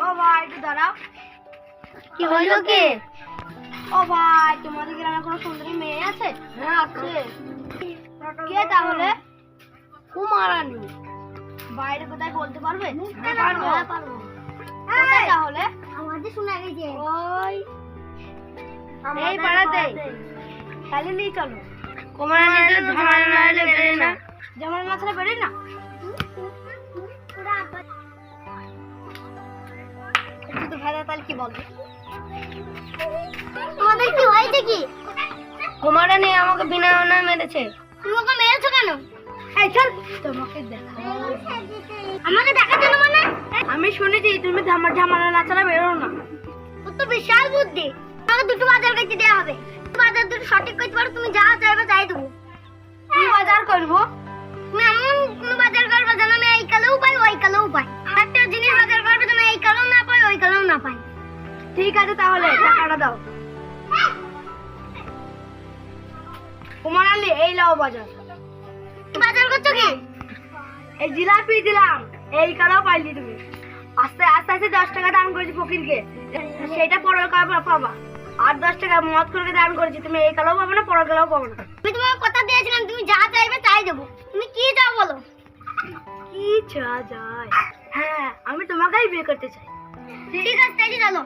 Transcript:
ও ভাই একটু দাঁড়াও। কি হলো কি? ও ভাই তোমাদের গ্রামে কোনো সুন্দরী মেয়ে আছে? হ্যাঁ আছে। কে তাহলে? কুমারানী। বাইরে কোথায় বলতে পারবে? হ্যাঁ, পারবো। হ্যাঁ, পারবো। কোথায় তাহলে? আমাদের শোনা গেছে। ওই এই পাড়াতে। তাহলে নিয়ে চলো। কুমারানী তো ঝামেলা না হলে বেরোয় না। যেমন মাথায় বেরোয় না। একটু ভাইরা তাহলে কি বলবে? তোমাদের কি হয়েছে কি? কুমারানী আমাকে বিনা অন্যায় মেরেছে। তুমি ওকে মেরেছো কেন? এই চল তোমাকে দেখাবো। আমাকে দেখাতে না মানে? আমি শুনেছি তুমি ঝামেলা না ছাড়া বেরো না। তোর তো বিশাল বুদ্ধি। আমাকে দুটো বাজার করতে দেওয়া হবে। বাজার দুটো সঠিক করতে পারো, তুমি যা চাইবে তাই দেবো। কি বাজার করবো? তুমি এমন কোনো বাজার করবে যেন আমি এই কালেও পাই ওই কালেও পাই। একটা জিনিস বাজার করবে যেন এই কালেও না পাই ওই কালেও না পাই। ঠিক আছে তাহলে টাকাটা দাও। কুমারালি এই লাও বাজার। বাজার করছো কি? এই জিলাপি দিলাম, এই কালাও পাইলি তুমি। আস্তে আস্তে আস্তে 10 টাকা দান করেছি ফকিরকে, সেটা পরের কালা পাবা। আর 10 টাকা মদ করে দান করেছি, তুমি এই কালাও পাবে না পরের কালাও পাবে না। আমি তোমাকে কথা দিয়েছিলাম তুমি যা চাইবে তাই দেবো। তুমি কি চাও বলো? কি চা যায়? হ্যাঁ আমি তোমাকেই বিয়ে করতে চাই। ঠিক আছে তাই চলো।